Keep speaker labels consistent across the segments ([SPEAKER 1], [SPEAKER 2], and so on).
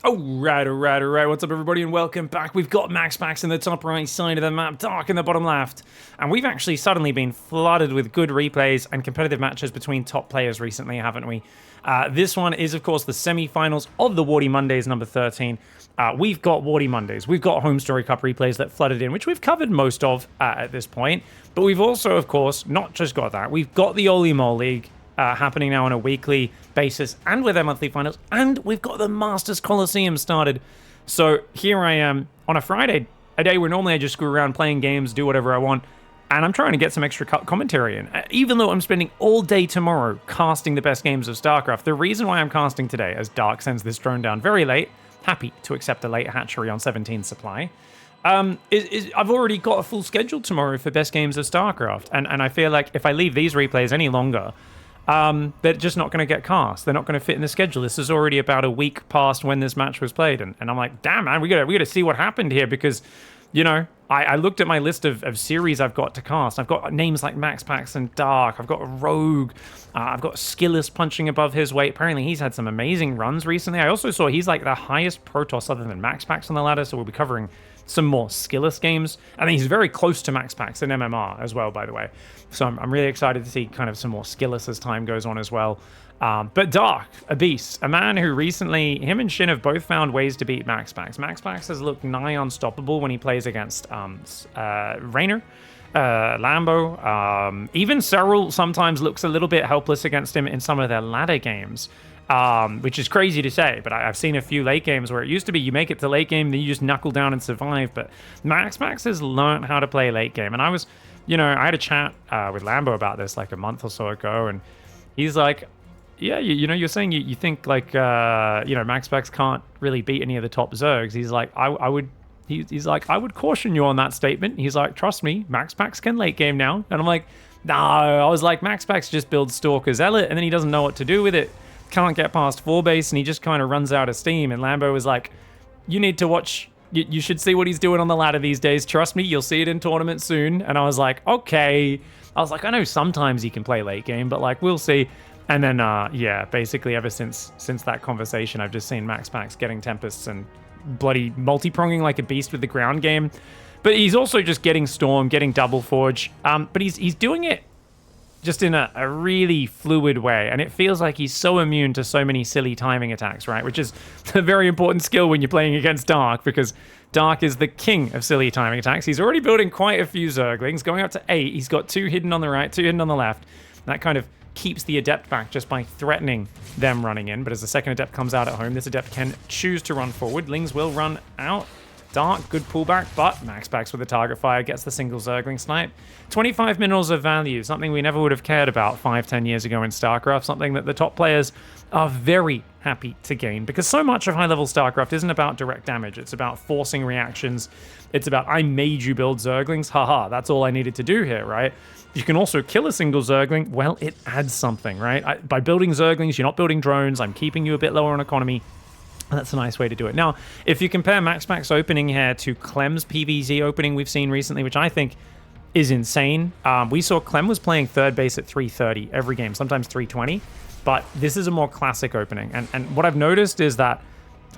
[SPEAKER 1] Alright. What's up, everybody, and welcome back. We've got MAXPAX in the top right side of the map, Dark in the bottom left. And we've actually suddenly been flooded with good replays and competitive matches between top players recently, haven't we? This one is, of course, the semi-finals of the Wardi Mondays, number 13. We've got Wardi Mondays. We've got Home Story Cup replays that flooded in, which we've covered most of at this point. But we've also, of course, not just got that. We've got the Oli Mole League happening now on a weekly basis and with their monthly finals, and we've got the Masters Coliseum started. So here I am on a Friday, a day where normally I just screw around playing games, do whatever I want, and I'm trying to get some extra commentary in, even though I'm spending all day tomorrow casting the best games of StarCraft. The reason why I'm casting today, as Dark sends this drone down very late, happy to accept a late hatchery on 17 supply, I've already got a full schedule tomorrow for best games of StarCraft, and I feel like if I leave these replays any longer, they're just not going to get cast. They're not going to fit in the schedule. This is already about a week past when this match was played, and I'm like, damn, man, we gotta see what happened here, because, you know, I looked at my list of series I've got to cast. I've got names like MAXPAX and Dark. I've got Rogue. I've got Skillus punching above his weight. Apparently, he's had some amazing runs recently. I also saw he's like the highest Protoss other than MAXPAX on the ladder, so we'll be covering some more Skillus games. I think he's very close to MAXPAX in MMR as well, by the way. So I'm really excited to see kind of some more Skillus as time goes on as well. But Dark, a beast, a man who recently, him and Shin have both found ways to beat MAXPAX. MAXPAX has looked nigh unstoppable when he plays against Raynor, Lambo. Even Serral sometimes looks a little bit helpless against him in some of their ladder games. Which is crazy to say, but I've seen a few late games where it used to be you make it to late game, then you just knuckle down and survive. But MAXPAX has learned how to play late game. And I was, you know, I had a chat with Lambo about this like a month or so ago, and he's like, yeah, you know, you're saying you think like, you know, MAXPAX can't really beat any of the top Zergs. He's like, he's like, I would caution you on that statement. He's like, trust me, MAXPAX can late game now. And I'm like, no, I was like, MAXPAX just builds Stalker Zealot, and then he doesn't know what to do with it. Can't get past 4 base, and he just kind of runs out of steam. And Lambo was like, you need to watch, you should see what he's doing on the ladder these days. Trust me, you'll see it in tournament soon. And I was like, okay. I was like, I know sometimes he can play late game, but like, we'll see. And then, yeah, basically ever since that conversation, I've just seen MAXPAX getting Tempests and bloody multi-pronging like a beast with the ground game. But he's also just getting Storm, getting Double Forge. But he's doing it just in a really fluid way, and it feels like he's so immune to so many silly timing attacks, right? Which is a very important skill when you're playing against Dark, because Dark is the king of silly timing attacks. He's already building quite a few Zerglings, going up to 8. He's got 2 hidden on the right, 2 hidden on the left. That kind of keeps the Adept back just by threatening them running in, but as the second Adept comes out at home, this Adept can choose to run forward. Lings will run out. Dark, good pullback, but MAXPAX with the target fire gets the single Zergling snipe. 25 minerals of value, something we never would have cared about 5-10 years ago in StarCraft, something that the top players are very happy to gain, because so much of high-level StarCraft isn't about direct damage, it's about forcing reactions, it's about, I made you build Zerglings, haha, that's all I needed to do here, right? You can also kill a single Zergling, well, it adds something, right? By building Zerglings, you're not building drones, I'm keeping you a bit lower on economy. That's a nice way to do it. Now, if you compare MAXPAX opening here to Clem's PvZ opening we've seen recently, which I think is insane. We saw Clem was playing third base at 330 every game, sometimes 320, but this is a more classic opening. And what I've noticed is that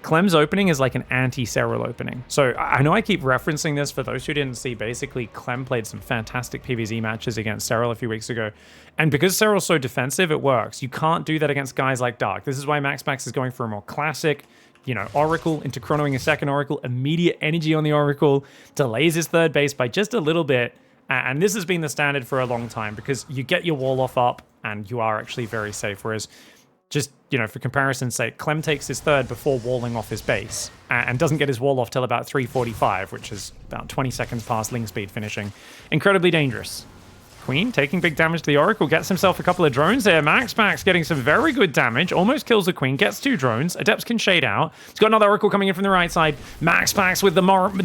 [SPEAKER 1] Clem's opening is like an anti-Serral opening. So I know I keep referencing this for those who didn't see. Basically, Clem played some fantastic PvZ matches against Serral a few weeks ago. And because Serral's so defensive, it works. You can't do that against guys like Dark. This is why MAXPAX is going for a more classic, you know, Oracle into chronoing a second Oracle, immediate energy on the Oracle, delays his third base by just a little bit. And this has been the standard for a long time, because you get your wall off up and you are actually very safe. Whereas, just, you know, for comparison's sake, Clem takes his third before walling off his base and doesn't get his wall off till about 345, which is about 20 seconds past Ling speed finishing. Incredibly dangerous. Queen taking big damage to the Oracle, gets himself a couple of drones there. MAXPAX getting some very good damage, almost kills the Queen, gets 2 drones. Adepts can shade out. He's got another Oracle coming in from the right side. MAXPAX with the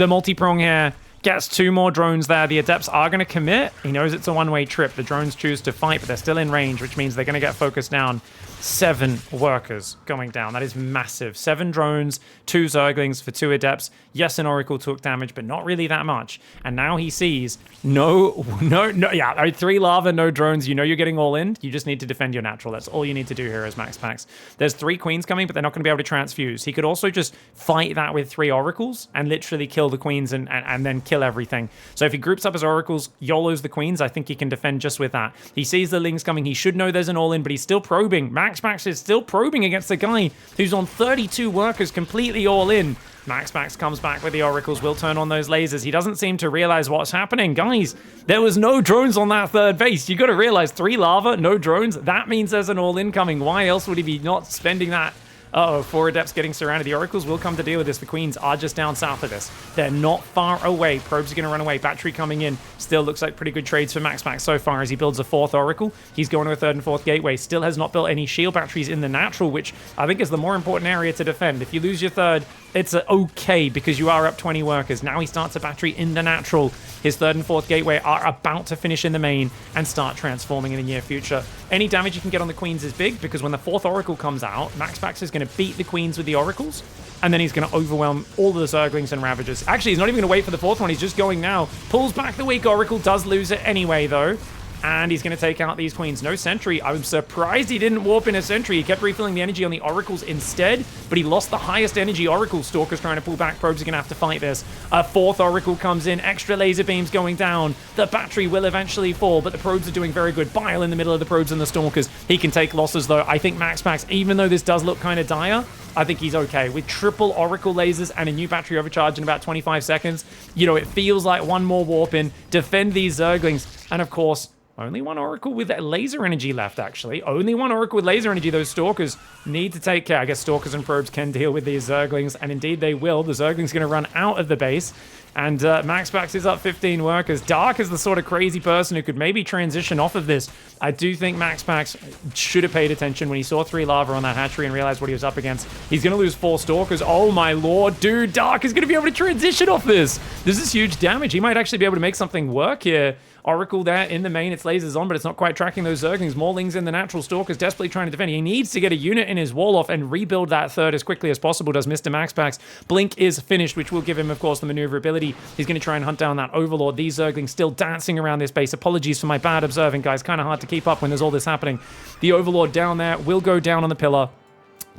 [SPEAKER 1] multi-prong here. Gets 2 more drones there. The Adepts are going to commit. He knows it's a one-way trip. The drones choose to fight, but they're still in range, which means they're going to get focused down. 7 workers going down. That is massive. 7 drones, 2 Zerglings for 2 Adepts. Yes, an Oracle took damage, but not really that much. And now he sees yeah, 3 lava, no drones. You know you're getting all in. You just need to defend your natural. That's all you need to do here as MAXPAX. There's 3 queens coming, but they're not going to be able to transfuse. He could also just fight that with 3 oracles and literally kill the queens and then kill everything. So if he groups up his oracles, YOLOs the queens, I think he can defend just with that. He sees the lings coming. He should know there's an all-in, but he's still probing. MAXPAX is still probing against the guy who's on 32 workers, completely all in. MAXPAX comes back with the oracles, will turn on those lasers. He doesn't seem to realize what's happening. Guys, there was no drones on that 3rd base. You got to realize 3 lava, no drones. That means there's an all-in coming. Why else would he be not spending that? Uh-oh, 4 Adepts getting surrounded. The Oracles will come to deal with this. The Queens are just down south of this. They're not far away. Probes are going to run away. Battery coming in. Still looks like pretty good trades for MAXPAX so far as he builds a 4th Oracle. He's going to a 3rd and 4th gateway. Still has not built any shield batteries in the natural, which I think is the more important area to defend. If you lose your 3rd, it's okay because you are up 20 workers. Now he starts a battery in the natural. His 3rd and 4th gateway are about to finish in the main and start transforming in the near future. Any damage you can get on the queens is big because when the 4th Oracle comes out, MAXPAX is going to beat the queens with the oracles, and then he's going to overwhelm all the Zerglings and Ravagers. Actually, he's not even going to wait for the 4th one. He's just going now. Pulls back the weak Oracle, does lose it anyway, though. And he's going to take out these queens. No sentry. I'm surprised he didn't warp in a sentry. He kept refilling the energy on the oracles instead, but he lost the highest energy oracle. Stalker's trying to pull back. Probes are going to have to fight this. A 4th oracle comes in. Extra laser beams going down. The battery will eventually fall, but the probes are doing very good. Bile in the middle of the probes and the stalkers. He can take losses, though. I think MAXPAX, even though this does look kind of dire, I think he's okay. With triple oracle lasers and a new battery overcharge in about 25 seconds, you know, it feels like one more warp in. Defend these Zerglings. And, of course, only 1 Oracle with laser energy left, actually. Only 1 Oracle with laser energy. Those Stalkers need to take care. I guess Stalkers and Probes can deal with these Zerglings, and indeed they will. The Zergling's going to run out of the base, and MAXPAX is up 15 workers. Dark is the sort of crazy person who could maybe transition off of this. I do think MAXPAX should have paid attention when he saw 3 lava on that hatchery and realized what he was up against. He's going to lose 4 Stalkers. Oh my lord, dude. Dark is going to be able to transition off this. This is huge damage. He might actually be able to make something work here. Oracle there in the main, it's lasers on, but it's not quite tracking those Zerglings. More Lings in the natural. Stalker's desperately trying to defend. He needs to get a unit in his wall off and rebuild that 3rd as quickly as possible, does Mr. MAXPAX. Blink is finished, which will give him, of course, the maneuverability. He's going to try and hunt down that Overlord. These Zerglings still dancing around this base. Apologies for my bad observing, guys. Kind of hard to keep up when there's all this happening. The Overlord down there will go down on the pillar.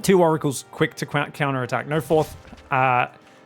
[SPEAKER 1] 2 Oracles, quick to counterattack. No 4th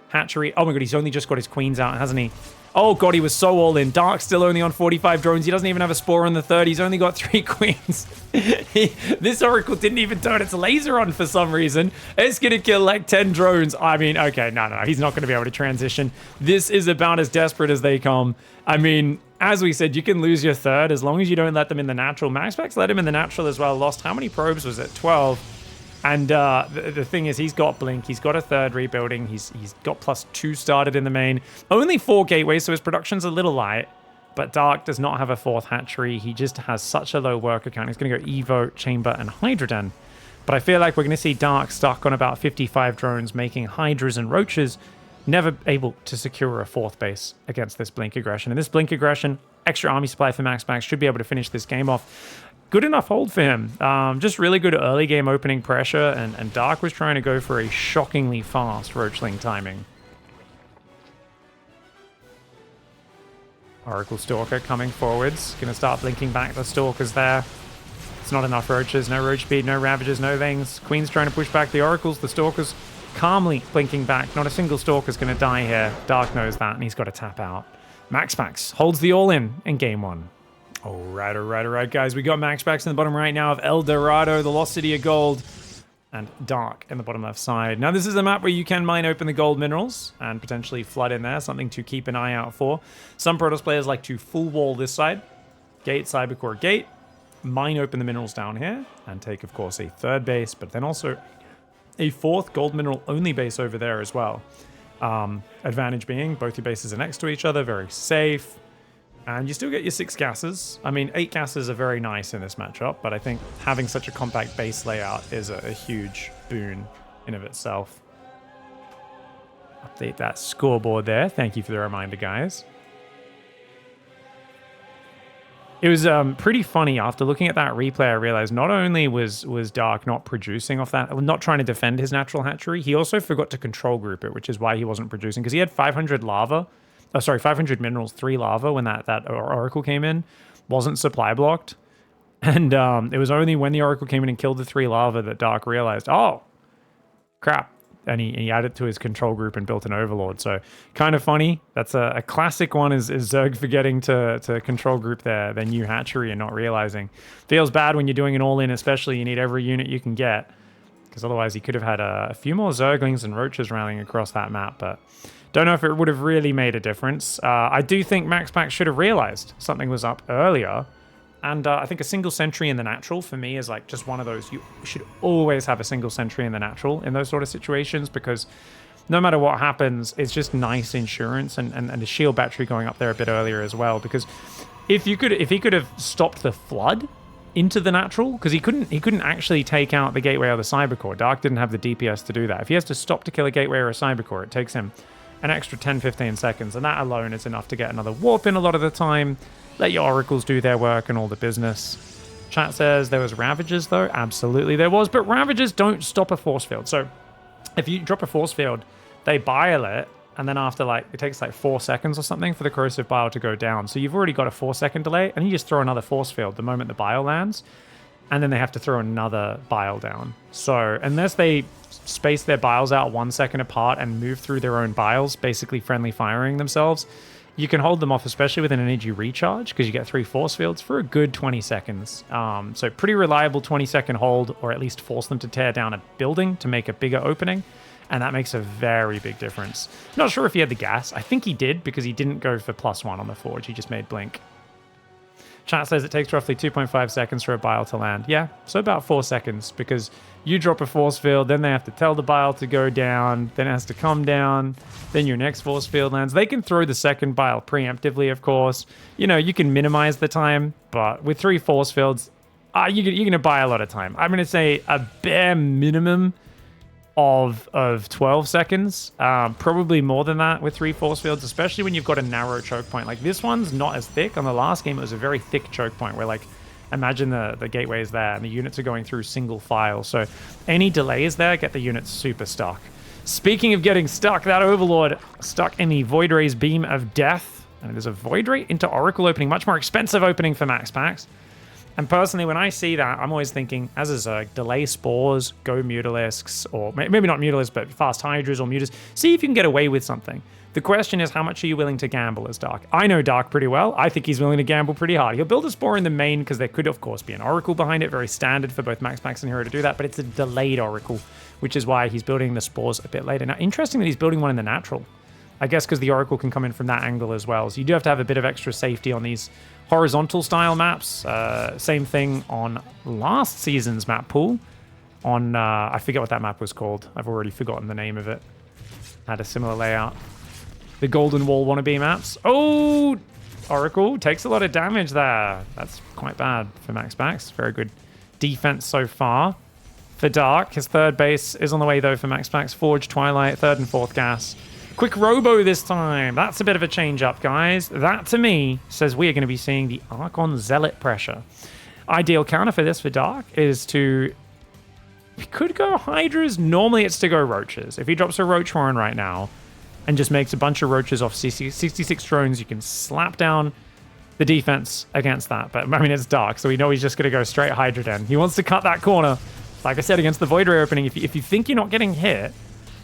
[SPEAKER 1] hatchery. Oh my god, he's only just got his queens out, hasn't he? Oh god, he was so all in. Dark's still only on 45 drones. He doesn't even have a spore on the 3rd. He's only got 3 queens. This Oracle didn't even turn its laser on for some reason. It's going to kill like 10 drones. I mean, okay, no. He's not going to be able to transition. This is about as desperate as they come. I mean, as we said, you can lose your 3rd as long as you don't let them in the natural. MAXPAX let him in the natural as well. Lost how many probes was it? 12. And the thing is, he's got Blink. He's got a 3rd rebuilding. He's got +2 started in the main. Only 4 gateways, so his production's a little light. But Dark does not have a 4th hatchery. He just has such a low worker count. He's going to go Evo, Chamber, and Hydroden. But I feel like we're going to see Dark stuck on about 55 drones, making Hydras and Roaches, never able to secure a 4th base against this Blink aggression. And this Blink aggression, extra army supply for MAXPAX, should be able to finish this game off. Good enough hold for him. Just really good early game opening pressure, and Dark was trying to go for a shockingly fast Roachling timing. Oracle Stalker coming forwards. Gonna start blinking back the Stalkers there. It's not enough Roaches. No Roach Speed, no Ravagers, no Lings. Queen's trying to push back the Oracles. The Stalkers calmly blinking back. Not a single Stalker's gonna die here. Dark knows that, and he's got to tap out. MAXPAX holds the all-in game 1. All right, guys. We got MAXPAX in the bottom right now of El Dorado, the Lost City of Gold, and Dark in the bottom left side. Now, this is a map where you can mine open the gold minerals and potentially flood in there, something to keep an eye out for. Some Protoss players like to full wall this side, gate, Cybercore gate, mine open the minerals down here, and take, of course, a 3rd base, but then also a 4th gold mineral only base over there as well. Advantage being both your bases are next to each other, very safe. And you still get your 6 gases. I mean, 8 gases are very nice in this matchup, but I think having such a compact base layout is a huge boon in of itself. Update that scoreboard there. Thank you for the reminder, guys. It was pretty funny. After looking at that replay, I realized not only was Dark not producing off that, not trying to defend his natural hatchery, he also forgot to control group it, which is why he wasn't producing, because he had 500 lava. Oh, sorry, 500 minerals, 3 lava when that Oracle came in. Wasn't supply blocked. And it was only when the Oracle came in and killed the 3 lava that Dark realized, oh, crap. And he added to his control group and built an overlord. So kind of funny. That's a classic one is Zerg forgetting to control group their new hatchery and not realizing. Feels bad when you're doing an all-in, especially you need every unit you can get. Because otherwise he could have had a few more Zerglings and Roaches rallying across that map. But don't know if it would have really made a difference. I do think MAXPAX should have realized something was up earlier. And I think a single sentry in the natural for me is like just one of those. You should always have a single sentry in the natural in those sort of situations, because no matter what happens, it's just nice insurance, and a shield battery going up there a bit earlier as well. Because if he could have stopped the flood into the natural, because he couldn't actually take out the gateway or the cybercore. Dark didn't have the DPS to do that. If he has to stop to kill a gateway or a cybercore, it takes him an extra 10-15 seconds, and that alone is enough to get another warp in a lot of the time. Let your oracles do their work and all the business. Chat says there was Ravagers though. Absolutely there was, but Ravagers don't stop a force field. So if you drop a force field, they bile it, and then after it takes 4 seconds or something for the corrosive bile to go down. So you've already got a 4-second delay, and you just throw another force field the moment the bile lands, and then they have to throw another bile down. So unless they space their biles out 1 second apart and move through their own biles, basically friendly firing themselves, you can hold them off, especially with an energy recharge, because you get 3 force fields for a good 20 seconds. So pretty reliable 20-second hold, or at least force them to tear down a building to make a bigger opening. And that makes a very big difference. Not sure if he had the gas. I think he did, because he didn't go for +1 on the forge. He just made blink. Chat says it takes roughly 2.5 seconds for a bile to land. Yeah, so about 4 seconds, because you drop a force field, then they have to tell the bile to go down, then it has to come down, then your next force field lands. They can throw the second bile preemptively, of course. You know, you can minimize the time, but with 3 force fields, you're going to buy a lot of time. I'm going to say a bare minimum of 12 seconds, probably more than that with 3 force fields, especially when you've got a narrow choke point. Like, this one's not as thick. On the last game, it was a very thick choke point where, imagine the gateway is there and the units are going through single file. So any delays there get the units super stuck. Speaking of getting stuck, that Overlord stuck in the Void Ray's Beam of Death. And there's a Void Ray into Oracle opening, much more expensive opening for MAXPAX. And personally, when I see that, I'm always thinking, as a Zerg, delay spores, go Mutalisks, or maybe not Mutalisks, but fast Hydras or Mutas. See if you can get away with something. The question is, how much are you willing to gamble as Dark? I know Dark pretty well. I think he's willing to gamble pretty hard. He'll build a spore in the main, because there could, of course, be an Oracle behind it. Very standard for both MAXPAX and Hero to do that, but it's a delayed Oracle, which is why he's building the spores a bit later. Now, interesting that he's building one in the natural. I guess because the Oracle can come in from that angle as well. So you do have to have a bit of extra safety on these horizontal style maps. Same thing on last season's map pool. On, I forget what that map was called. I've already forgotten the name of it. Had a similar layout. The Golden Wall wannabe maps. Oh, Oracle takes a lot of damage there. That's quite bad for MAXPAX. Very good defense so far. For Dark, his third base is on the way though for MAXPAX. Forge, Twilight, third and fourth gas. Quick Robo this time. That's a bit of a change up, guys. That, to me, says we are going to be seeing the Archon Zealot pressure. Ideal counter for this for Dark is to... We could go Hydras. Normally it's to go Roaches. If he drops a Roach Horn right now and just makes a bunch of Roaches off 66 drones, you can slap down the defense against that. But, I mean, it's Dark, so we know he's just going to go straight Hydra Den. He wants to cut that corner. Like I said, against the Void Ray opening, if you think you're not getting hit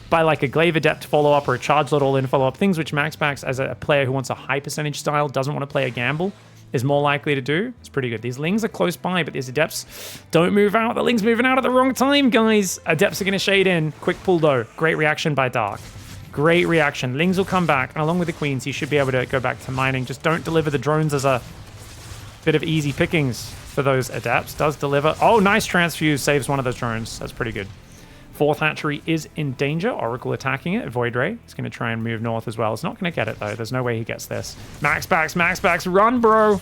[SPEAKER 1] by a Glaive Adept follow-up or a Charge Lot all-in follow-up, things which MAXPAX, as a player who wants a high percentage style, doesn't want to play a gamble, is more likely to do. It's pretty good. These Lings are close by, but these Adepts don't move out. The Ling's moving out at the wrong time, guys. Adepts are going to shade in. Quick pull, though. Great reaction by Dark. Great reaction. Lings will come back, and along with the Queens, you should be able to go back to mining. Just don't deliver the drones as a bit of easy pickings for those Adepts. Does deliver. Oh, nice transfuse. Saves one of those drones. That's pretty good. Fourth hatchery is in danger. Oracle attacking it. Void Ray is going to try and move north as well. It's not going to get it, though. There's no way he gets this. MAXPAX, run, bro.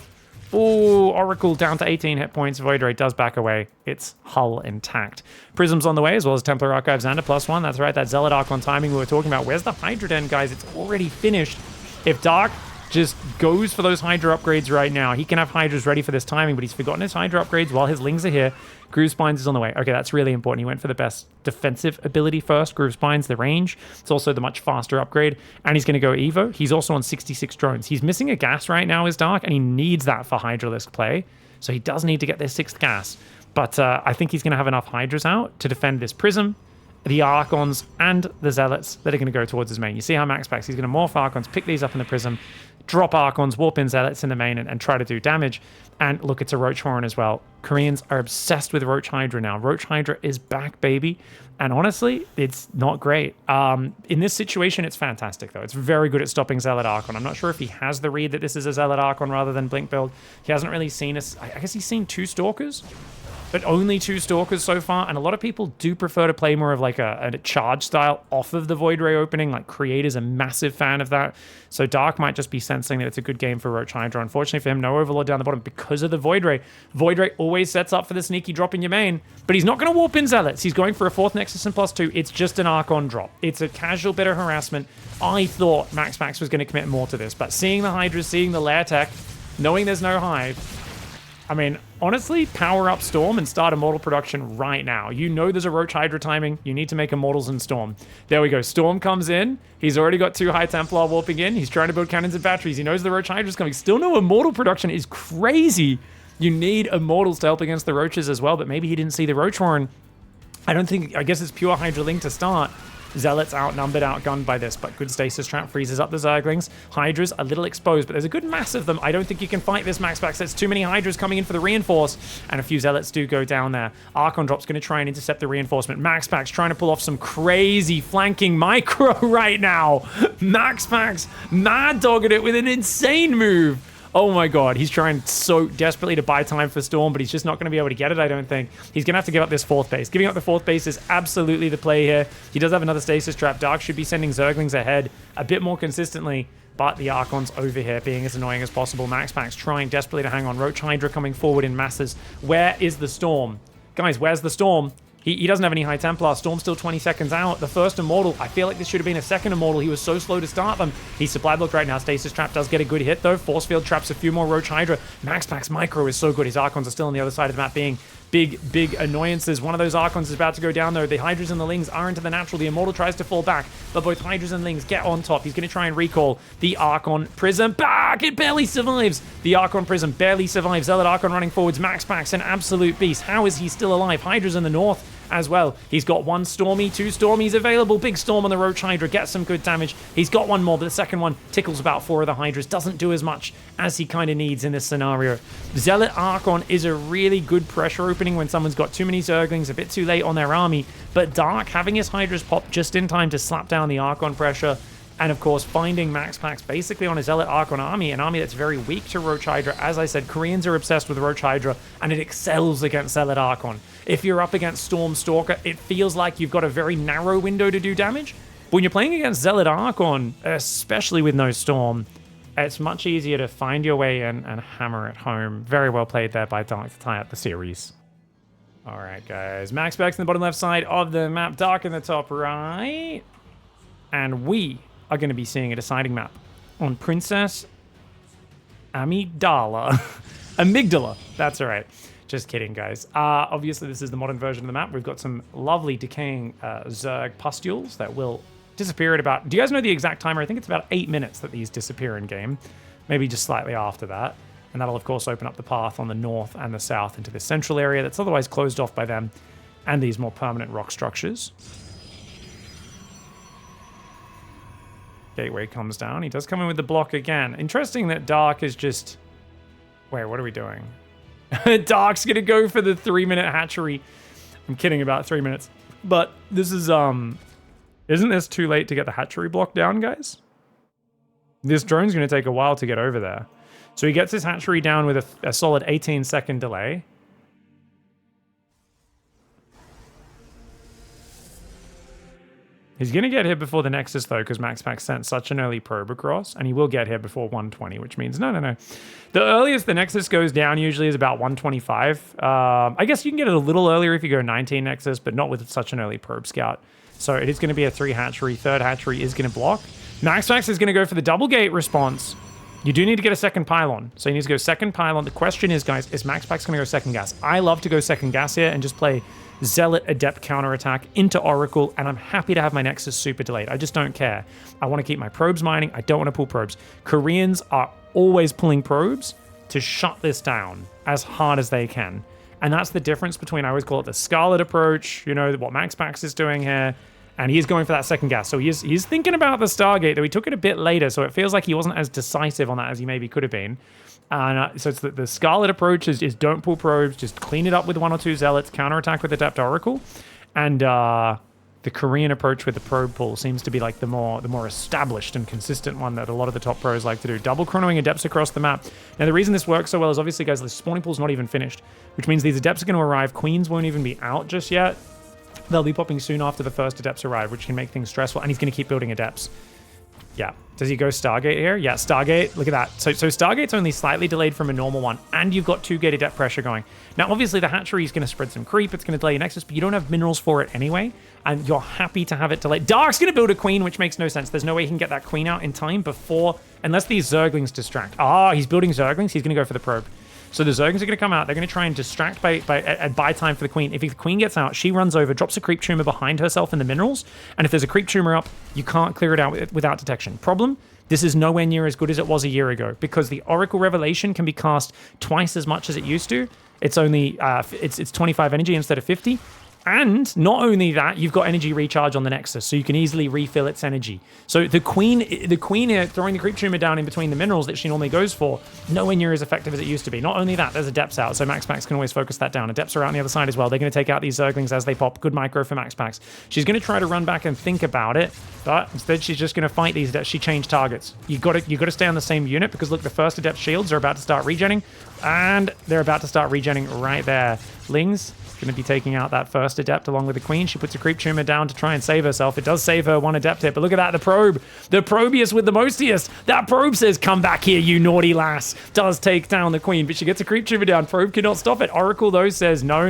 [SPEAKER 1] Oh, Oracle down to 18 hit points. Void Ray does back away. It's hull intact. Prism's on the way, as well as Templar Archive Xander +1. That's right, that Zealot Archon timing we were talking about. Where's the Hydra Den, guys? It's already finished. If Dark just goes for those Hydra upgrades right now, he can have Hydras ready for this timing, but he's forgotten his Hydra upgrades while his Lings are here. Groove Spines is on the way. Okay, that's really important. He went for the best defensive ability first. Groove Spines, the range. It's also the much faster upgrade. And he's going to go Evo. He's also on 66 drones. He's missing a gas right now, is Dark, and he needs that for Hydralisk play. So he does need to get this 6th gas. But I think he's going to have enough Hydras out to defend this Prism, the Archons, and the Zealots that are going to go towards his main. You see how MAXPAX, he's going to morph Archons, pick these up in the Prism, drop Archons, warp in Zealots in the main, and try to do damage. And look, it's a Roach Horn as well. Koreans are obsessed with Roach Hydra now. Roach Hydra is back, baby. And honestly, it's not great. In this situation, it's fantastic, though. It's very good at stopping Zealot Archon. I'm not sure if he has the read that this is a Zealot Archon rather than Blink build. He hasn't really seen us. I guess he's seen 2 Stalkers, but only 2 Stalkers so far, and a lot of people do prefer to play more of like a charge style off of the Void Ray opening. Like Create is a massive fan of that, so Dark might just be sensing that it's a good game for Roach Hydra. Unfortunately for him, no Overlord down the bottom because of the Void Ray. Void Ray always sets up for the sneaky drop in your main, but he's not going to warp in Zealots. He's going for a 4th Nexus and +2. It's just an Archon drop. It's a casual bit of harassment. I thought MAXPAX was going to commit more to this, but seeing the Hydras, seeing the Lair Tech, knowing there's no Hive, I mean, honestly, power up Storm and start Immortal production right now. You know there's a Roach Hydra timing. You need to make Immortals in Storm. There we go. Storm comes in. He's already got 2 High Templar warping in. He's trying to build cannons and batteries. He knows the Roach Hydra's coming. Still no Immortal production is crazy. You need Immortals to help against the Roaches as well, but maybe he didn't see the Roach Horn. I guess it's pure Hydra Link to start. Zealots outnumbered, outgunned by this, but good stasis trap freezes up the Zerglings. Hydras a little exposed, but there's a good mass of them. I don't think you can fight this MAXPAX. There's too many Hydras coming in for the reinforce, and a few Zealots do go down there. Archon Drop's going to try and intercept the reinforcement. MAXPAX trying to pull off some crazy flanking micro right now. MAXPAX mad dogging it with an insane move. Oh my god, he's trying so desperately to buy time for Storm, but he's just not going to be able to get it, I don't think. He's going to have to give up this 4th base. Giving up the 4th base is absolutely the play here. He does have another stasis trap. Dark should be sending Zerglings ahead a bit more consistently, but the Archon's over here being as annoying as possible. MAXPAX trying desperately to hang on. Roach Hydra coming forward in masses. Where is the Storm? Guys, where's the Storm? He doesn't have any High Templar. Storm's still 20 seconds out. The first Immortal, I feel like this should have been a second Immortal. He was so slow to start them. He's supply blocked right now. Stasis Trap does get a good hit, though. Force Field traps a few more Roach Hydra. MAXPAX Micro is so good. His Archons are still on the other side of the map being big annoyances. One of those Archons is about to go down, though. The Hydras and the Lings are into the natural. The Immortal tries to fall back, but both Hydras and Lings get on top. He's going to try and recall the Archon Prism back. It barely survives. The Archon Prism barely survives. Zealot Archon running forwards. MAXPAX, an absolute beast. How is he still alive? Hydras in the north as well. He's got 1 Stormy, 2 Stormies available. Big Storm on the Roach Hydra, gets some good damage. He's got 1 more, but the second one tickles about 4 of the Hydras. Doesn't do as much as he kind of needs in this scenario. Zealot Archon is a really good pressure opening when someone's got too many Zerglings, a bit too late on their army, but Dark having his Hydras pop just in time to slap down the Archon pressure, and of course finding MAXPAX basically on a Zealot Archon army, an army that's very weak to Roach Hydra. As I said, Koreans are obsessed with Roach Hydra, and it excels against Zealot Archon. If you're up against Storm Stalker, it feels like you've got a very narrow window to do damage. But when you're playing against Zealot Archon, especially with no Storm, it's much easier to find your way in and hammer it home. Very well played there by Dark to tie up the series. All right, guys. MAXPAX in the bottom left side of the map, Dark in the top right. And we are going to be seeing a deciding map on Princess Amygdala. Amygdala, that's all right. Just kidding, guys. Obviously, this is the modern version of the map. We've got some lovely decaying Zerg pustules that will disappear at about... Do you guys know the exact timer? I think it's about 8 minutes that these disappear in game. Maybe just slightly after that. And that'll, of course, open up the path on the north and the south into this central area that's otherwise closed off by them and these more permanent rock structures. Gateway comes down. He does come in with the block again. Interesting that Dark is just... Wait, what are we doing? Dark's gonna go for the 3-minute hatchery. I'm kidding about 3 minutes. But this is, isn't this too late to get the hatchery block down, guys? This drone's gonna take a while to get over there. So he gets his hatchery down with a solid 18-second delay. He's going to get here before the Nexus, though, because MAXPAX sent such an early probe across, and he will get here before 120, which means no. The earliest the Nexus goes down usually is about 125. I guess you can get it a little earlier if you go 19 Nexus, but not with such an early probe scout. So it is going to be a 3 hatchery. 3rd hatchery is going to block. MAXPAX is going to go for the double gate response. You do need to get a second pylon. So you need to go second pylon. The question is, guys, is MAXPAX going to go second gas? I love to go second gas here and just play Zealot Adept counterattack into Oracle, and I'm happy to have my Nexus super delayed. I just don't care. I want to keep my probes mining. I don't want to pull probes. Koreans are always pulling probes to shut this down as hard as they can. And that's the difference between, I always call it the Scarlet approach, you know, what MAXPAX is doing here. And he's going for that second gas. So he's thinking about the Stargate, though he took it a bit later, so it feels like he wasn't as decisive on that as he maybe could have been. And so it's the Scarlet approach is don't pull probes, just clean it up with 1 or 2 Zealots, counterattack with Adept Oracle. And the Korean approach with the probe pull seems to be like the more established and consistent one that a lot of the top pros like to do. Double chronoing Adepts across the map. Now, the reason this works so well is obviously, guys, the spawning pool's not even finished, which means these Adepts are going to arrive. Queens won't even be out just yet. They'll be popping soon after the first Adepts arrive, which can make things stressful. And he's going to keep building Adepts. Yeah. Does he go Stargate here? Yeah, Stargate. Look at that. So Stargate's only slightly delayed from a normal one, and you've got 2 gate Adept pressure going. Now, obviously, the hatchery is going to spread some creep. It's going to delay your Nexus, but you don't have minerals for it anyway, and you're happy to have it delayed. Dark's going to build a Queen, which makes no sense. There's no way he can get that Queen out in time before, unless these Zerglings distract. He's building Zerglings. He's going to go for the probe. So the Zerglings are going to come out. They're going to try and distract by time for the Queen. If the Queen gets out, she runs over, drops a creep tumor behind herself in the minerals. And if there's a creep tumor up, you can't clear it out without detection. Problem? This is nowhere near as good as it was a year ago because the Oracle Revelation can be cast twice as much as it used to. It's only it's 25 energy instead of 50. And not only that, you've got energy recharge on the Nexus, so you can easily refill its energy. So the Queen here, throwing the creep tumor down in between the minerals that she normally goes for, nowhere near as effective as it used to be. Not only that, there's Adepts out, so MAXPAX can always focus that down. Adepts are out on the other side as well. They're going to take out these Zerglings as they pop. Good micro for MAXPAX. She's going to try to run back and think about it, but instead she's just going to fight these Adepts. She changed targets. You got to stay on the same unit because look, the first Adept shields are about to start regenning, and they're about to start regenning right there. Lings going to be taking out that first Adept along with the Queen. She puts a creep tumor down to try and save herself. It does save her 1 Adept hit, but look at that, the probe. The probiest with the mostiest. That probe says, come back here, you naughty lass. Does take down the Queen, but she gets a creep tumor down. Probe cannot stop it. Oracle, though, says, no.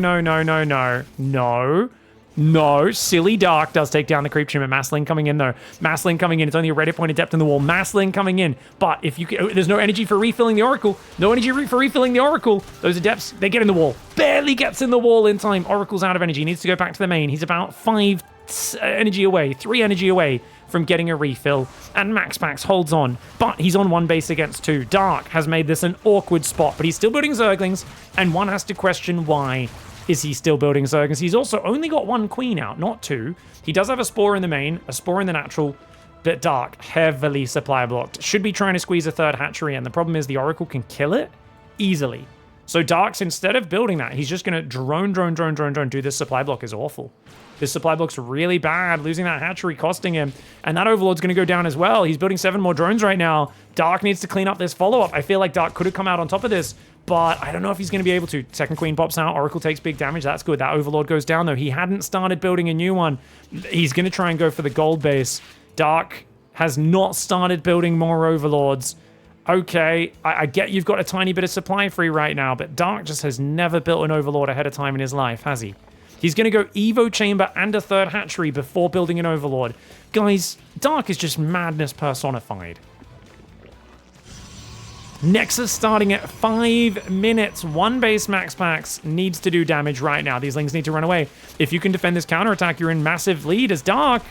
[SPEAKER 1] No, silly Dark does take down the creep tumor. Massling coming in, though. Massling coming in. It's only a Reddit point Adept in the wall. Massling coming in. But if you can, there's no energy for refilling the Oracle. No energy for refilling the Oracle. Those Adepts, they get in the wall. Barely gets in the wall in time. Oracle's out of energy. He needs to go back to the main. He's about 3 energy away from getting a refill. And MAXPAX holds on. But he's on 1 base against 2. Dark has made this an awkward spot. But he's still building Zerglings. And one has to question why. Is he still building Zerglings? He's also only got 1 Queen out, not 2. He does have a Spore in the main, a Spore in the natural, but Dark, heavily supply blocked. Should be trying to squeeze a 3rd hatchery, and the problem is the Oracle can kill it easily. So Dark's, instead of building that, he's just going to drone. Dude, this supply block is awful. This supply block's really bad. Losing that hatchery costing him. And that Overlord's going to go down as well. He's building 7 more drones right now. Dark needs to clean up this follow-up. I feel like Dark could have come out on top of this, but I don't know if he's going to be able to. Second Queen pops out. Oracle takes big damage. That's good. That Overlord goes down, though. He hadn't started building a new one. He's going to try and go for the gold base. Dark has not started building more Overlords. Okay, I get you've got a tiny bit of supply free right now, but Dark just has never built an Overlord ahead of time in his life, has he? He's going to go Evo Chamber and a 3rd hatchery before building an Overlord. Guys, Dark is just madness personified. Nexus starting at 5 minutes. 1 base MAXPAX needs to do damage right now. These Lings need to run away. If you can defend this counterattack, you're in massive lead as Dark.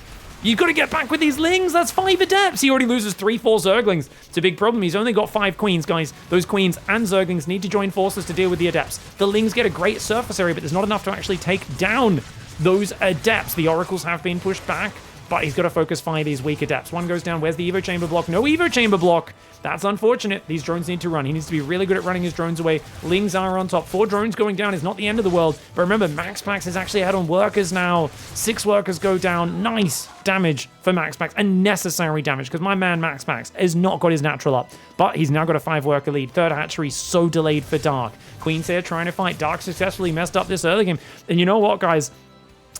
[SPEAKER 1] You've got to get back with these Lings. That's 5 Adepts. He already loses 3-4 Zerglings. It's a big problem. He's only got 5 Queens, guys. Those Queens and Zerglings need to join forces to deal with the Adepts. The Lings get a great surface area, but there's not enough to actually take down those Adepts. The Oracles have been pushed back, but he's got to focus fire these weak Adepts. 1 goes down. Where's the Evo Chamber block? No Evo Chamber block. That's unfortunate. These drones need to run. He needs to be really good at running his drones away. Lings are on top. 4 drones going down is not the end of the world. But remember, MAXPAX is actually ahead on workers now. 6 workers go down. Nice damage for MAXPAX. And necessary damage, because my man MAXPAX has not got his natural up. But he's now got a 5-worker lead. 3rd hatchery so delayed for Dark. Queen's here trying to fight. Dark successfully messed up this early game. And you know what, guys?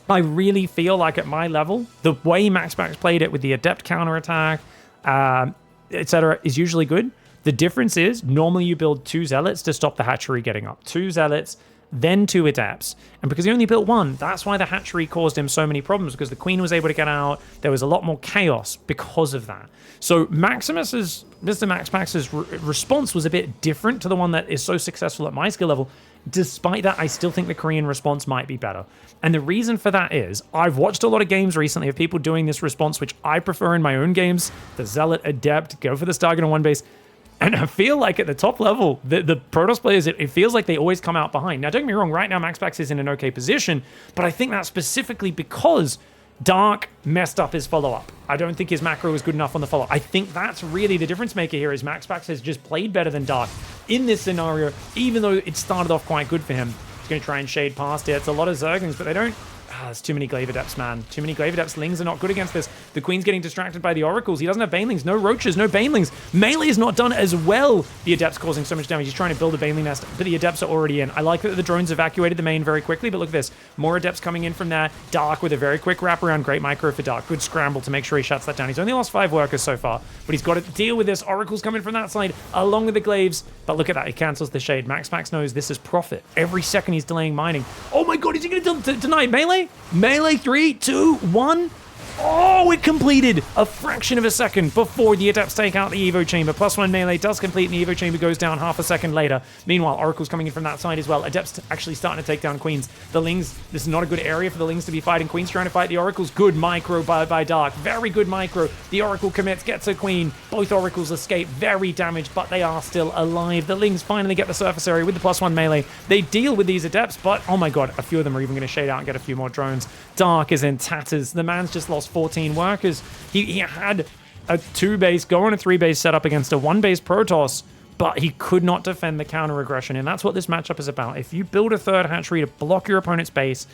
[SPEAKER 1] I really feel like at my level, the way MAXPAX played it with the Adept counterattack, etc., is usually good. The difference is normally you build 2 Zealots to stop the hatchery getting up. 2 Zealots, then 2 Adepts. And because he only built 1, that's why the hatchery caused him so many problems, because the Queen was able to get out. There was a lot more chaos because of that. So Mr. MAXPAX's response was a bit different to the one that is so successful at my skill level. Despite that, I still think the Korean response might be better. And the reason for that is, I've watched a lot of games recently of people doing this response, which I prefer in my own games. The Zealot, Adept, go for the Stargate on 1 base. And I feel like at the top level, the Protoss players, it feels like they always come out behind. Now, don't get me wrong, right now MAXPAX is in an okay position, but I think that's specifically because Dark messed up his follow-up. I don't think his macro was good enough on the follow-up. I think that's really the difference maker here, is MAXPAX has just played better than Dark in this scenario, even though it started off quite good for him. He's going to try and shade past it. It's a lot of Zerglings, but they don't... there's too many Glaive Adepts, man. Too many Glaive Adepts. Lings are not good against this. The Queen's getting distracted by the Oracles. He doesn't have Banelings. No Roaches, no Banelings. Melee is not done as well. The Adept's causing so much damage. He's trying to build a Baneling nest, but the Adepts are already in. I like that the drones evacuated the main very quickly, but look at this. More Adepts coming in from there. Dark with a very quick wraparound. Great micro for Dark. Good scramble to make sure he shuts that down. He's only lost 5 workers so far, but he's got to deal with this. Oracles coming from that side, along with the Glaives. But look at that. He cancels the shade. MAXPAX knows this is profit. Every second he's delaying mining. Oh my god, is he going to deny melee? Melee 3, 2, 1. Oh, it completed a fraction of a second before the Adepts take out the Evo Chamber. +1 melee does complete, and the Evo Chamber goes down half a second later. Meanwhile, Oracle's coming in from that side as well. Adepts actually starting to take down Queens. The Lings, this is not a good area for the Lings to be fighting. Queen's trying to fight the Oracles. Good micro by Dark. Very good micro. The Oracle commits, gets a Queen. Both Oracles escape. Very damaged, but they are still alive. The Lings finally get the surface area with the +1 melee. They deal with these Adepts, but oh my god, a few of them are even going to shade out and get a few more drones. Dark is in tatters. The man's just lost 14 workers. He had a 2-base, go on a 3-base setup against a 1-base Protoss, but he could not defend the counter aggression, and that's what this matchup is about. If you build a 3rd hatchery to block your opponent's base,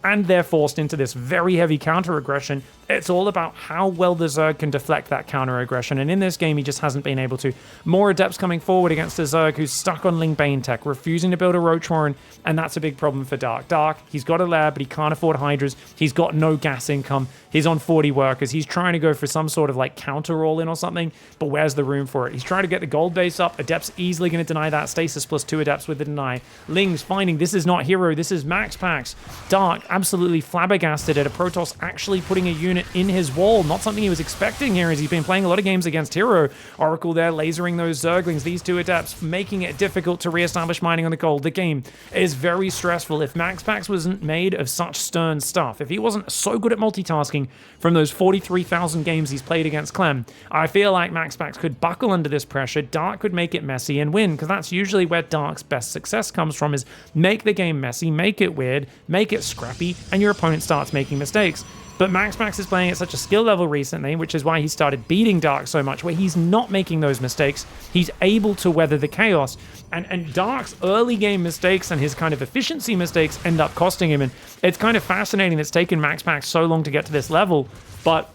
[SPEAKER 1] and they're forced into this very heavy counter aggression, it's all about how well the Zerg can deflect that counter aggression, and in this game he just hasn't been able to. More Adepts coming forward against a Zerg who's stuck on Ling Bane tech, refusing to build a Roach Warren, and that's a big problem for Dark. Dark, he's got a lab, but he can't afford Hydras. He's got no gas income. He's on 40 workers. He's trying to go for some sort of like counter all-in or something, but where's the room for it? He's trying to get the gold base up. Adepts easily going to deny that. Stasis +2 Adepts with the deny. Lings finding this is not Hero, this is MAXPAX. Dark absolutely flabbergasted at a Protoss actually putting a unit in his wall. Not something he was expecting here, as he's been playing a lot of games against Hero. Oracle there lasering those Zerglings. These 2 Adepts making it difficult to reestablish mining on the gold. The game is very stressful. If MAXPAX wasn't made of such stern stuff, if he wasn't so good at multitasking from those 43,000 games he's played against Clem, I feel like MAXPAX could buckle under this pressure. Dark could make it messy and win, because that's usually where Dark's best success comes from, is make the game messy, make it weird, make it scrappy, and your opponent starts making mistakes. But MAXPAX is playing at such a skill level recently, which is why he started beating Dark so much, where he's not making those mistakes. He's able to weather the chaos. And Dark's early game mistakes and his kind of efficiency mistakes end up costing him. And it's kind of fascinating that's taken MAXPAX so long to get to this level. But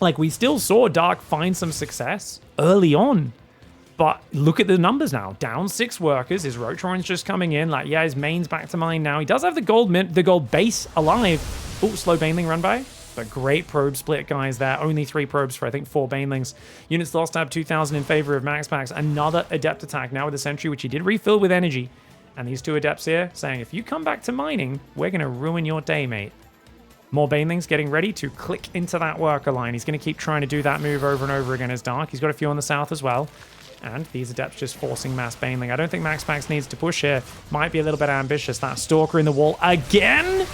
[SPEAKER 1] like, we still saw Dark find some success early on. But look at the numbers now. Down 6 workers. His Roach Warren's just coming in. Like, yeah, his main's back to mine now. He does have the gold base alive. Oh, slow Baneling run by. But great probe split, guys, there. Only 3 probes for, I think, 4 Banelings. Units lost tab 2,000 in favor of MAXPAX. Another Adept attack now with the Sentry, which he did refill with energy. And these 2 Adepts here saying, if you come back to mining, we're going to ruin your day, mate. More Banelings getting ready to click into that worker line. He's going to keep trying to do that move over and over again as Dark. He's got a few on the south as well. And these Adepts just forcing mass Baneling. I don't think MAXPAX needs to push here. Might be a little bit ambitious. That Stalker in the wall again?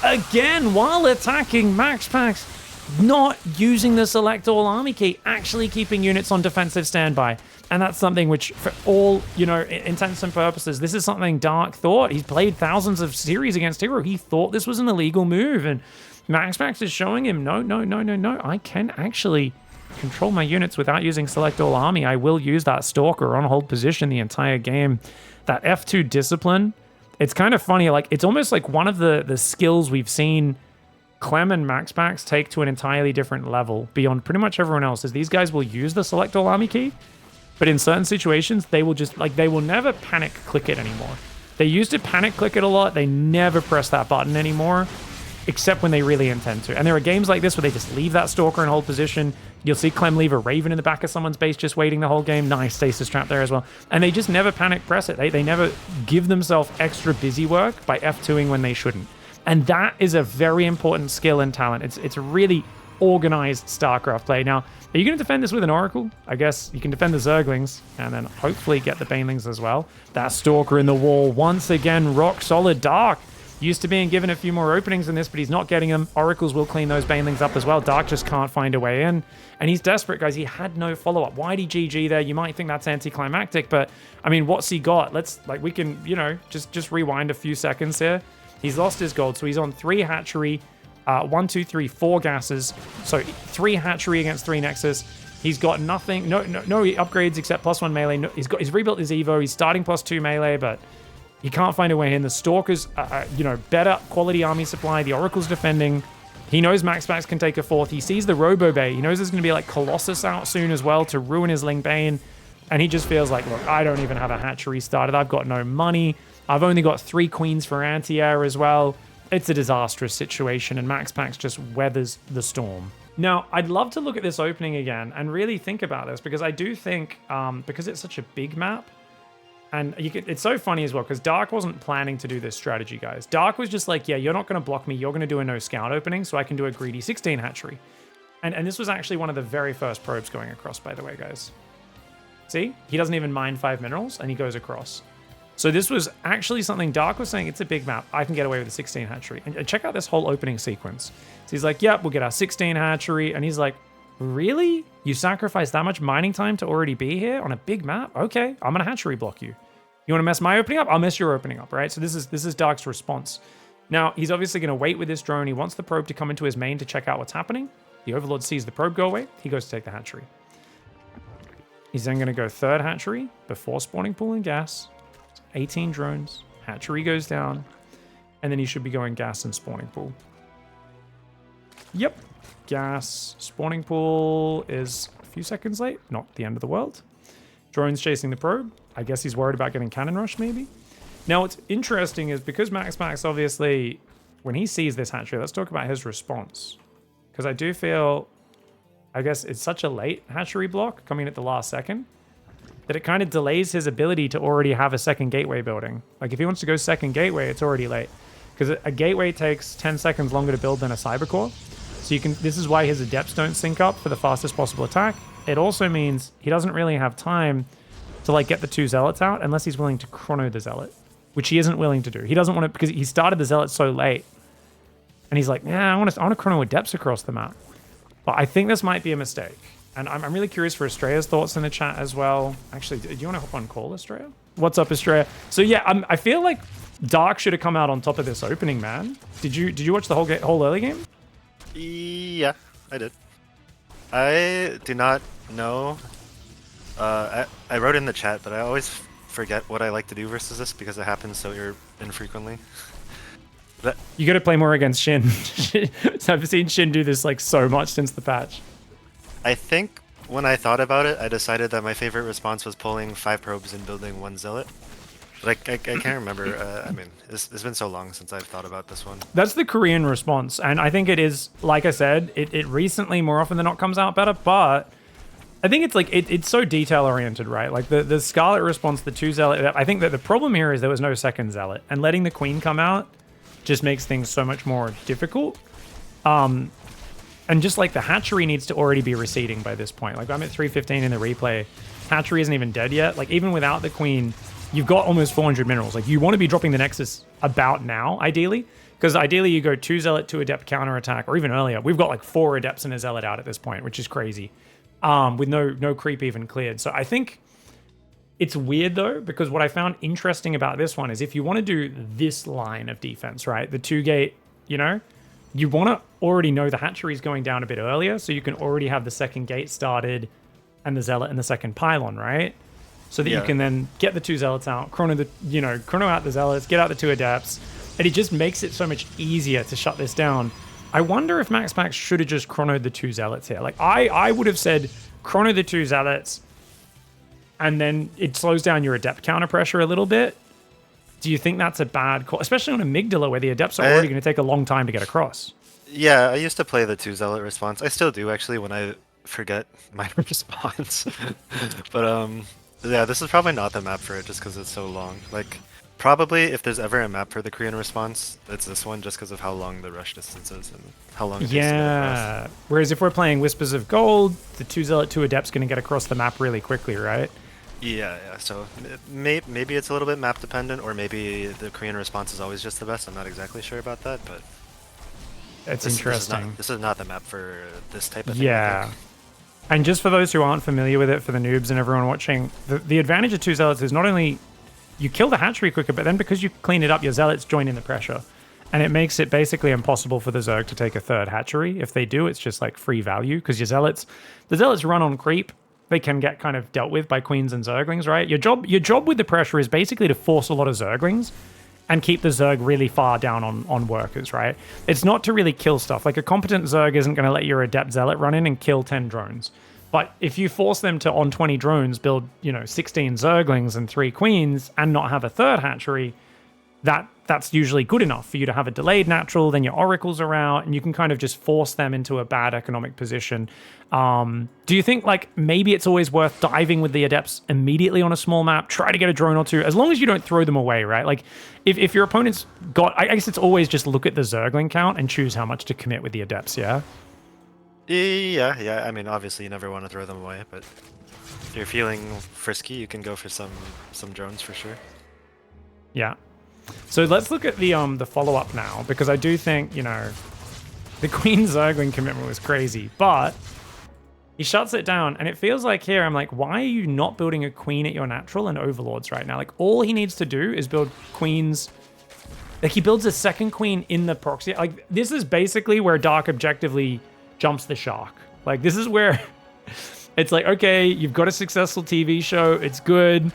[SPEAKER 1] Again, while attacking MAXPAX, not using the Select All Army key, actually keeping units on defensive standby. And that's something which, for all, intents and purposes, this is something Dark thought. He's played thousands of series against Hero. He thought this was an illegal move. And MAXPAX is showing him, no. I can actually control my units without using Select All Army. I will use that Stalker on hold position the entire game. That F2 Discipline, it's kind of funny. Like, it's almost like one of the skills we've seen Clem and MAXPAX take to an entirely different level beyond pretty much everyone else, is these guys will use the Select All Army key, but in certain situations, they will just, like, they will never panic click it anymore. They used to panic click it a lot. They never press that button anymore. except when they really intend to. And there are games like this where they just leave that Stalker in hold position. You'll see Clem leave a Raven in the back of someone's base just waiting the whole game. Nice stasis trap there as well. And they just never panic press it. They never give themselves extra busy work by F2ing when they shouldn't. And that is a very important skill and talent. It's a really organized StarCraft play. Now, are you going to defend this with an Oracle? I guess you can defend the Zerglings and then hopefully get the Banelings as well. That Stalker in the wall, once again, rock solid. Dark used to being given a few more openings in this, but he's not getting them. Oracles will clean those Banelings up as well. Dark just can't find a way in. And he's desperate, guys. He had no follow-up. Why'd he GG there? You might think that's anticlimactic, but I mean, what's he got? We can, just rewind a few seconds here. He's lost his gold, so he's on 3 hatchery, 1, 2, 3, 4 gases. So 3 hatchery against 3 nexus. He's got nothing, no upgrades except +1 melee. No, he's rebuilt his Evo. He's starting +2 melee, but he can't find a way in. The Stalker's, better quality army supply. The Oracle's defending. He knows MAXPAX can take a 4th. He sees the Robo Bay. He knows there's going to be like Colossus out soon as well to ruin his Ling Bane. And he just feels like, look, I don't even have a hatchery started. I've got no money. I've only got 3 queens for anti-air as well. It's a disastrous situation, and MAXPAX just weathers the storm. Now, I'd love to look at this opening again and really think about this, because I do think, because it's such a big map, and it's so funny as well, because Dark wasn't planning to do this strategy, guys. Dark was just like, yeah, you're not going to block me. You're going to do a no scout opening, so I can do a greedy 16 hatchery. And this was actually one of the very first probes going across, by the way, guys. See? He doesn't even mine 5 minerals, and he goes across. So this was actually something Dark was saying, it's a big map. I can get away with a 16 hatchery. And check out this whole opening sequence. So he's like, yep, we'll get our 16 hatchery. And he's like, really? You sacrificed that much mining time to already be here on a big map? Okay, I'm going to hatchery block you. You want to mess my opening up? I'll mess your opening up, right? So this is Dark's response. Now, he's obviously going to wait with this drone. He wants the probe to come into his main to check out what's happening. The Overlord sees the probe go away. He goes to take the hatchery. He's then going to go 3rd hatchery before spawning pool and gas. 18 drones, hatchery goes down, and then he should be going gas and spawning pool. Yep, gas, spawning pool is a few seconds late, not the end of the world. Drones chasing the probe. I guess he's worried about getting cannon rush, maybe. Now, what's interesting is because MAXPAX, obviously, when he sees this hatchery, let's talk about his response. Because I do feel, I guess it's such a late hatchery block coming at the last second, that it kind of delays his ability to already have a second gateway building. Like if he wants to go second gateway, it's already late. Because a gateway takes 10 seconds longer to build than a cybercore. So this is why his adepts don't sync up for the fastest possible attack. It also means he doesn't really have time to like get the 2 zealots out unless he's willing to chrono the zealot, which he isn't willing to do. He doesn't want to, because he started the zealot so late. And he's like, yeah, I want to chrono adepts across the map. But I think this might be a mistake. And I'm really curious for Estrella's thoughts in the chat as well. Actually, do you want to hop on call, Estrella? What's up, Estrella? So yeah, I feel like Dark should have come out on top of this opening, man. Did you watch the whole early game?
[SPEAKER 2] Yeah, I did. I do not know. I wrote in the chat, but I always forget what I like to do versus this because it happens so infrequently.
[SPEAKER 1] You got to play more against Shin. So I've seen Shin do this like so much since the patch.
[SPEAKER 2] I think when I thought about it, I decided that my favorite response was pulling 5 probes and building 1 zealot. But I can't remember. I mean, it's been so long since I've thought about this one.
[SPEAKER 1] That's the Korean response. And I think it is, like I said, it recently more often than not comes out better. But I think it's like, it's so detail oriented, right? Like the Scarlet response, the 2 zealot. I think that the problem here is there was no second zealot. And letting the queen come out just makes things so much more difficult. And just like the hatchery needs to already be receding by this point. Like I'm at 315 in the replay. Hatchery isn't even dead yet. Like even without the queen, you've got almost 400 minerals. Like you want to be dropping the Nexus about now, ideally. Because ideally you go 2 zealot, 2 adept counterattack, or even earlier. We've got like 4 adepts and a zealot out at this point, which is crazy. With no creep even cleared. So I think it's weird though, because what I found interesting about this one is if you want to do this line of defense, right? The 2 gate, you want to already know the hatchery is going down a bit earlier, so you can already have the second gate started and the zealot and the second pylon, right? So that you can then get the 2 zealots out, chrono out the zealots, get out the 2 adepts, and it just makes it so much easier to shut this down. I wonder if MAXPAX should have just chronoed the 2 zealots here. Like I would have said chrono the 2 zealots, and then it slows down your adept counter pressure a little bit. Do you think that's a bad call, especially on Amygdala where the Adepts are already going to take a long time to get across?
[SPEAKER 2] Yeah, I used to play the 2 Zealot response. I still do actually when I forget my response. But yeah, this is probably not the map for it just because it's so long. Like, probably if there's ever a map for the Korean response, it's this one just because of how long the rush distance is and how long it takes to get across.
[SPEAKER 1] Whereas if we're playing Whispers of Gold, the 2 Zealot, 2 Adepts going to get across the map really quickly, right?
[SPEAKER 2] Yeah, yeah. So maybe it's a little bit map dependent, or maybe the Korean response is always just the best. I'm not exactly sure about that, but
[SPEAKER 1] it's interesting.
[SPEAKER 2] This is not the map for this type of thing.
[SPEAKER 1] Yeah. And just for those who aren't familiar with it, for the noobs and everyone watching, the advantage of 2 Zealots is not only you kill the hatchery quicker, but then because you clean it up, your Zealots join in the pressure. And it makes it basically impossible for the Zerg to take a 3rd hatchery. If they do, it's just like free value because the Zealots run on creep. They can get kind of dealt with by queens and zerglings, right? Your job with the pressure is basically to force a lot of zerglings and keep the zerg really far down on workers, right? It's not to really kill stuff. Like a competent zerg isn't going to let your adept zealot run in and kill 10 drones. But if you force them to, on 20 drones, build 16 zerglings and 3 queens and not have a 3rd hatchery, that's usually good enough for you to have a delayed natural, then your oracles are out, and you can kind of just force them into a bad economic position. Do you think like maybe it's always worth diving with the adepts immediately on a small map, try to get a drone or 2, as long as you don't throw them away, right? Like if your opponent's got, I guess it's always just look at the zergling count and choose how much to commit with the adepts, yeah?
[SPEAKER 2] Yeah. I mean, obviously you never want to throw them away, but if you're feeling frisky, you can go for some drones for sure.
[SPEAKER 1] Yeah. So let's look at the follow-up now, because I do think, the Queen Zergling commitment was crazy, but he shuts it down, and it feels like here, I'm like, why are you not building a Queen at your natural and Overlords right now? Like, all he needs to do is build Queens. Like, he builds a 2nd Queen in the proxy. Like, this is basically where Dark objectively jumps the shark. Like, this is where it's like, okay, you've got a successful TV show, it's good.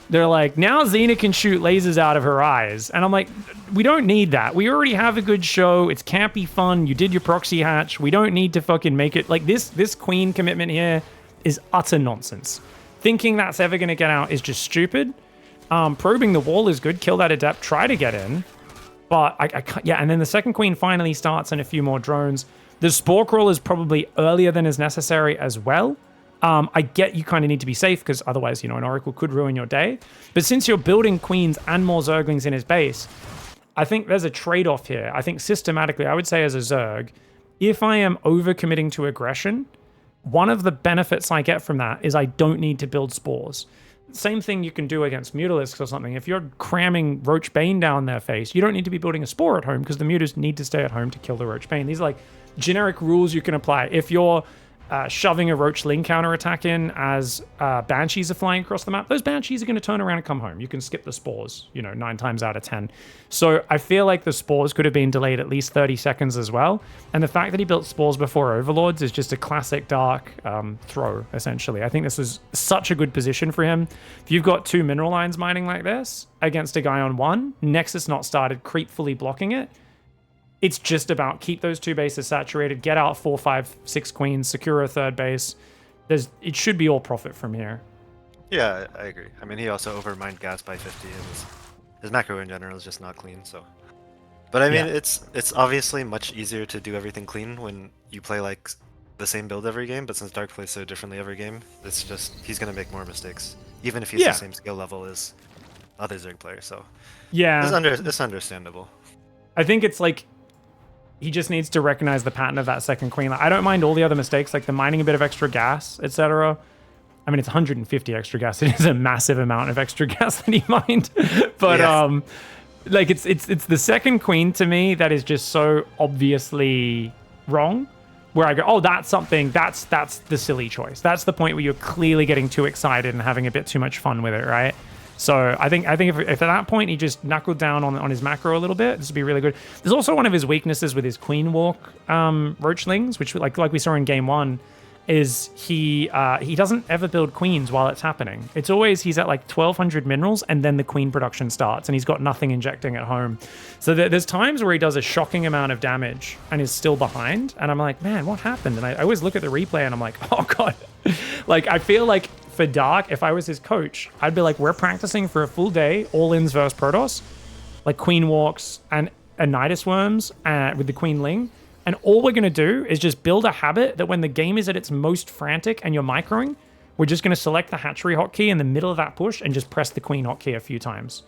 [SPEAKER 1] They're like, now Xena can shoot lasers out of her eyes. And I'm like, we don't need that. We already have a good show. It's campy fun. You did your proxy hatch. We don't need to fucking make it. Like, this Queen commitment here is utter nonsense. Thinking that's ever going to get out is just stupid. Probing the wall is good. Kill that adept. Try to get in. But I can't. Yeah, and then the 2nd Queen finally starts and a few more drones. The Spore Crawl is probably earlier than is necessary as well. I get you kind of need to be safe because otherwise, an Oracle could ruin your day. But since you're building Queens and more Zerglings in his base, I think there's a trade-off here. I think systematically, I would say as a Zerg, if I am overcommitting to aggression, one of the benefits I get from that is I don't need to build spores. Same thing you can do against Mutalisks or something. If you're cramming Roach Bane down their face, you don't need to be building a spore at home because the Mutas need to stay at home to kill the Roach Bane. These are like generic rules you can apply. If you're shoving a Roach Ling counterattack in as Banshees are flying across the map, those Banshees are going to turn around and come home. You can skip the spores, 9 times out of 10. So I feel like the spores could have been delayed at least 30 seconds as well. And the fact that he built spores before Overlords is just a classic Dark throw, essentially. I think this was such a good position for him. If you've got 2 mineral lines mining like this against a guy on 1, Nexus not started, creep fully blocking it, it's just about keep those 2 bases saturated, get out 4, 5, 6 queens, secure a 3rd base. It should be all profit from here.
[SPEAKER 2] Yeah, I agree. I mean, he also overmined gas by 50, and his macro in general is just not clean. So, but I mean, it's obviously much easier to do everything clean when you play like the same build every game. But since Dark plays so differently every game, it's just he's gonna make more mistakes, even if he's the same skill level as other Zerg players. So yeah, it's understandable.
[SPEAKER 1] I think it's like, he just needs to recognize the pattern of that 2nd Queen. Like, I don't mind all the other mistakes, like the mining a bit of extra gas, etc. I mean, it's 150 extra gas. It is a massive amount of extra gas that he mined. But like it's the 2nd Queen to me that is just so obviously wrong. Where I go, oh, that's something. That's the silly choice. That's the point where you're clearly getting too excited and having a bit too much fun with it, right? So I think if at that point he just knuckled down on his macro a little bit, this would be really good. There's also one of his weaknesses with his Queen Walk Roachlings, which like we saw in game 1, is he doesn't ever build queens while it's happening. It's always he's at like 1,200 minerals and then the queen production starts and he's got nothing injecting at home. So there's times where he does a shocking amount of damage and is still behind. And I'm like, man, what happened? And I always look at the replay and I'm like, oh God. Like, I feel like for Dark, if I was his coach, I'd be like, we're practicing for a full day, all-ins versus Protoss. like Queen Walks and Nidus Worms with the Queen Ling. And all we're going to do is just build a habit that when the game is at its most frantic and you're microing, we're just going to select the hatchery hotkey in the middle of that push and just press the Queen hotkey a few times.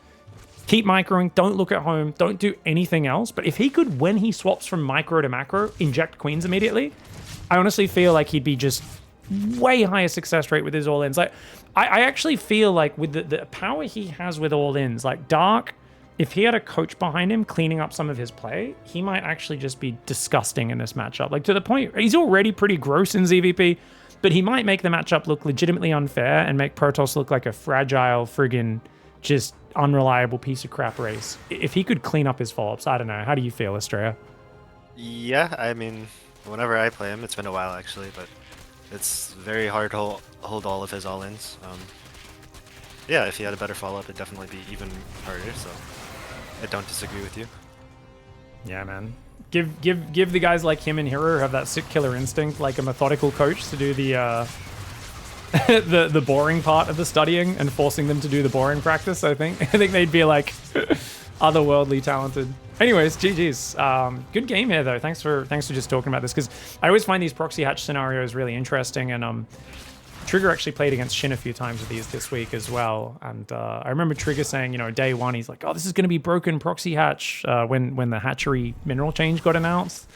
[SPEAKER 1] Keep microing, don't look at home, don't do anything else. But if he could, when he swaps from micro to macro, inject Queens immediately, I honestly feel like he'd be just way higher success rate with his all-ins. Like, I actually feel like with the power he has with all-ins, like Dark, if he had a coach behind him cleaning up some of his play, he might actually just be disgusting in this matchup. Like, to the point, he's already pretty gross in ZvP, but he might make the matchup look legitimately unfair and make Protoss look like a fragile, friggin' just unreliable piece of crap race. If he could clean up his follow-ups, I don't know. How do you feel, Estrella?
[SPEAKER 2] Yeah, I mean, whenever I play him, it's been a while actually, but it's very hard to hold all of his all-ins. Yeah, if he had a better follow-up, it'd definitely be even harder, so I don't disagree with you.
[SPEAKER 1] Yeah, man. Give the guys like him and Hero who have that sick killer instinct like a methodical coach to do the the boring part of the studying and forcing them to do the boring practice. I think they'd be like otherworldly talented. Anyways, GG's. Good game here though. Thanks for just talking about this, because I always find these proxy hatch scenarios really interesting, and Trigger actually played against Shin a few times with these this week as well. And I remember Trigger saying, you know, day one, he's like, oh, this is going to be broken proxy hatch when the hatchery mineral change got announced.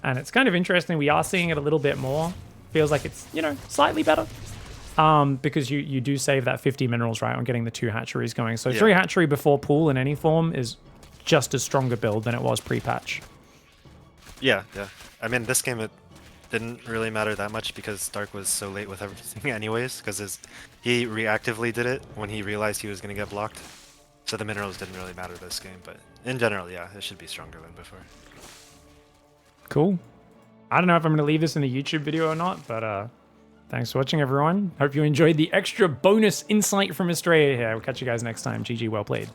[SPEAKER 1] And it's kind of interesting. We are seeing it a little bit more. Feels like it's, you know, slightly better. Because you do save that 50 minerals, right, on getting the 2 hatcheries going. So 3 hatchery before pool in any form is just as strong a build than it was pre-patch.
[SPEAKER 2] Yeah. I mean, this game, it didn't really matter that much because Dark was so late with everything anyways, because he reactively did it when he realized he was going to get blocked. So the minerals didn't really matter this game, but in general, yeah, it should be stronger than before.
[SPEAKER 1] Cool. I don't know if I'm going to leave this in the YouTube video or not, but thanks for watching, everyone. Hope you enjoyed the extra bonus insight from Estrella here. We'll catch you guys next time. GG, well played.